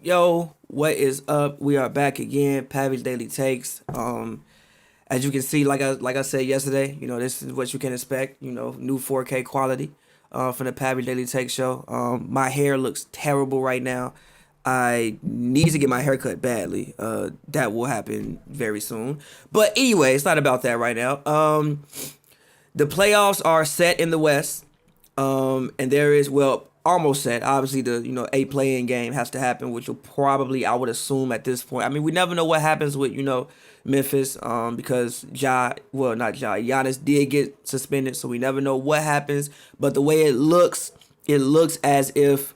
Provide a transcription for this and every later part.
Yo, what is up? We are back again, Pavy's Daily Takes. As you can see, like I said yesterday, this is what you can expect. New 4K quality from the Pavy Daily Takes show. My hair looks terrible right now. I need to get my hair cut badly. That will happen very soon. But anyway, it's not about that right now. The playoffs are set in the West. And there is, almost set. Obviously, the a play-in game has to happen, which will probably, I would assume at this point. I mean, we never know what happens with, Memphis, because Giannis did get suspended, so we never know what happens. But the way it looks as if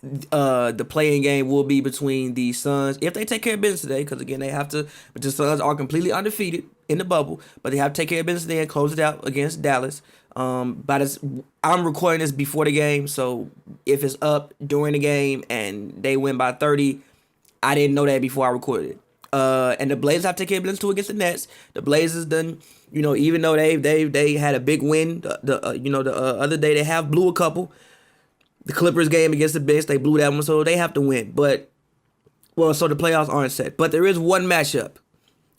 the play-in game will be between the Suns, if they take care of business today, because again, they have to, but the Suns are completely undefeated in the bubble, but they have to take care of business today and close it out against Dallas. But I'm recording this before the game, so if it's up during the game and they win by 30, I didn't know that before I recorded it. And the Blazers have to take care of business too against the Nets. The Blazers done, even though they had a big win the other day, they have blew a couple. The Clippers game against the Bucks, they blew that one, so they have to win. So the playoffs aren't set. But there is one matchup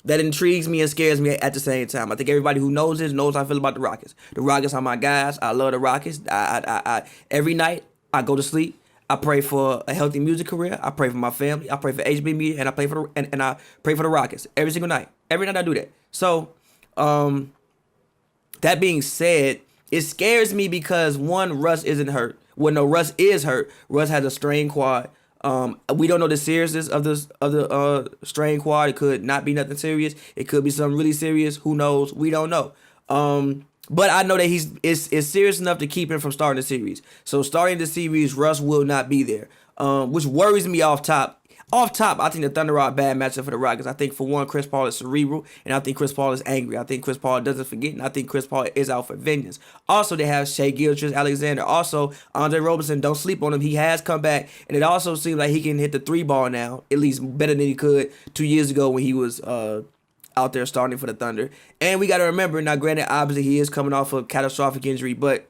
that intrigues me and scares me at the same time. I think everybody who knows this knows how I feel about the Rockets. The Rockets are my guys. I love the Rockets. I every night I go to sleep, I pray for a healthy music career. I pray for my family. I pray for HNB Media, and I pray for the Rockets every single night. Every night I do that. So, that being said, it scares me because one, Russ isn't hurt. Well, no, Russ is hurt. Russ has a strained quad. We don't know the seriousness of the strained quad. It could not be nothing serious. It could be something really serious. Who knows? We don't know. But I know that it's serious enough to keep him from starting the series. So starting the series, Russ will not be there, which worries me off top. Off top, I think the Thunder are a bad matchup for the Rockets. I think, for one, Chris Paul is cerebral, and I think Chris Paul is angry. I think Chris Paul doesn't forget, and I think Chris Paul is out for vengeance. Also, they have Shai Gilgeous-Alexander. Also, Andre Roberson, don't sleep on him. He has come back, and it also seems like he can hit the three ball now, at least better than he could 2 years ago when he was out there starting for the Thunder. And we got to remember, now granted, obviously he is coming off a catastrophic injury, but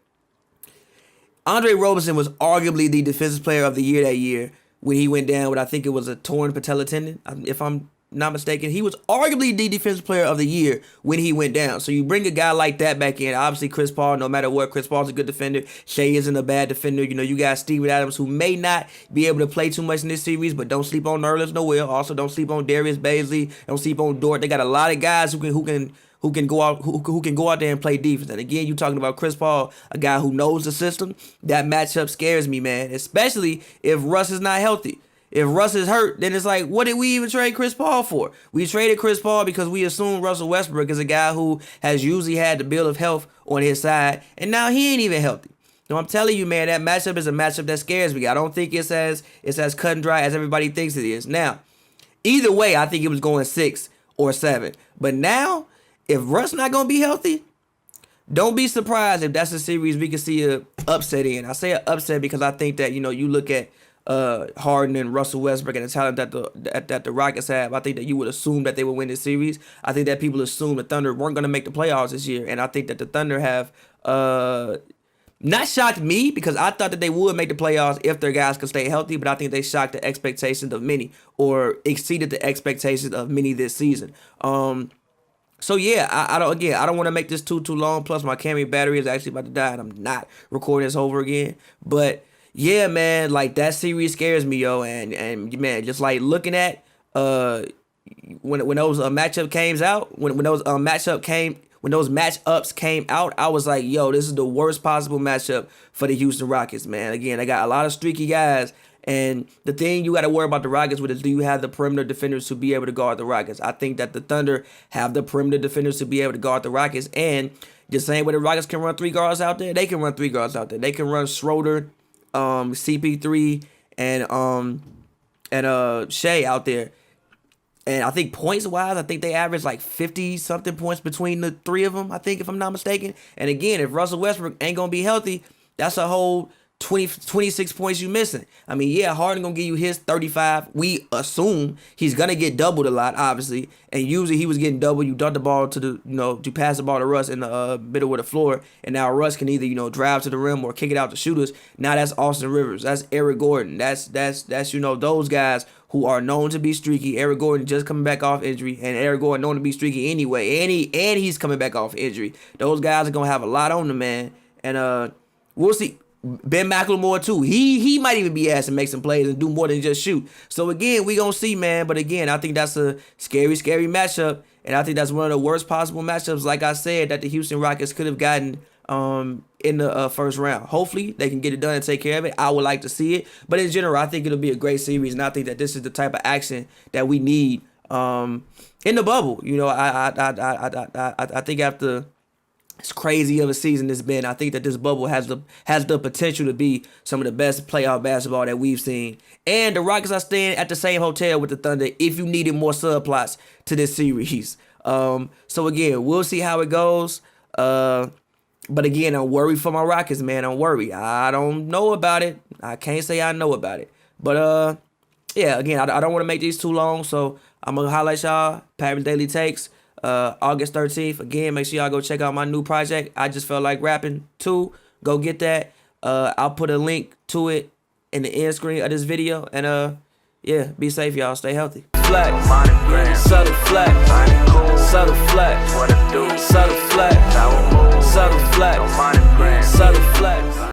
Andre Roberson was arguably the defensive player of the year that year when he went down with, I think it was a torn patella tendon, if I'm not mistaken. He was arguably the defensive player of the year when he went down. So you bring a guy like that back in. Obviously, Chris Paul, no matter what, Chris Paul's a good defender. Shai isn't a bad defender. You got Steven Adams, who may not be able to play too much in this series, but don't sleep on Nerlens Noel. Also, don't sleep on Darius Bazley. Don't sleep on Dort. They got a lot of guys who can go out there and play defense. And again, you talking about Chris Paul, a guy who knows the system. That matchup scares me, man, especially if Russ is not healthy. If Russ is hurt, then it's like, what did we even trade Chris Paul for? We traded Chris Paul because we assumed Russell Westbrook is a guy who has usually had the bill of health on his side, and now he ain't even healthy. So I'm telling you, man, that matchup is a matchup that scares me. I don't think it's as cut and dry as everybody thinks it is. Now, either way, I think it was going 6 or 7. But now, if Russ not going to be healthy, don't be surprised if that's a series we can see a upset in. I say an upset because I think that, you look at Harden and Russell Westbrook and the talent that the Rockets have. I think that you would assume that they would win this series. I think that people assume the Thunder weren't going to make the playoffs this year, and I think that the Thunder have not shocked me, because I thought that they would make the playoffs if their guys could stay healthy, but I think they shocked the expectations of many, or exceeded the expectations of many this season. So yeah, I don't want to make this too long. Plus, my camera battery is actually about to die, and I'm not recording this over again. But yeah, man, like, that series scares me, yo, and man, just like looking at when those matchups came out, I was like, yo, this is the worst possible matchup for the Houston Rockets, man. Again, they got a lot of streaky guys. And the thing you got to worry about the Rockets with is, do you have the perimeter defenders to be able to guard the Rockets? I think that the Thunder have the perimeter defenders to be able to guard the Rockets. And the same way the Rockets can run 3 guards out there, they can run 3 guards out there. They can run Schroeder, CP3, and Shai out there. And I think points-wise, I think they average like 50-something points between the 3 of them, I think, if I'm not mistaken. And again, if Russell Westbrook ain't going to be healthy, that's a whole 26 points you missing. I mean, yeah, Harden gonna give you his 35. We assume he's gonna get doubled a lot, obviously. And usually he was getting doubled. You dump the ball to the, you pass the ball to Russ in the middle of the floor, and now Russ can either drive to the rim or kick it out to shooters. Now that's Austin Rivers. That's Eric Gordon. That's those guys who are known to be streaky. Eric Gordon just coming back off injury, and Eric Gordon known to be streaky anyway. And he's coming back off injury. Those guys are gonna have a lot on them, man. And we'll see. Ben McLemore too. He might even be asked to make some plays and do more than just shoot. So again, we gonna see, man. But again, I think that's a scary matchup, and I think that's one of the worst possible matchups, like I said, that the Houston Rockets could have gotten in the first round. Hopefully they can get it done and take care of it. I would like to see it, but in general, I think it'll be a great series, and I think that this is the type of action that we need in the bubble. I think after as crazy of a season it's been, I think that this bubble has the potential to be some of the best playoff basketball that we've seen. And the Rockets are staying at the same hotel with the Thunder if you needed more subplots to this series. So again, we'll see how it goes. But again, I'm worried for my Rockets, man. I'm worried. I don't know about it. I can't say I know about it. But yeah, again, I don't want to make these too long, so I'm gonna highlight y'all Pavy Daily Takes. August 13th. Again, make sure y'all go check out my new project. I Just Felt Like Rapping 2. Go get that. I'll put a link to it in the end screen of this video. And yeah, be safe, y'all. Stay healthy. Flex.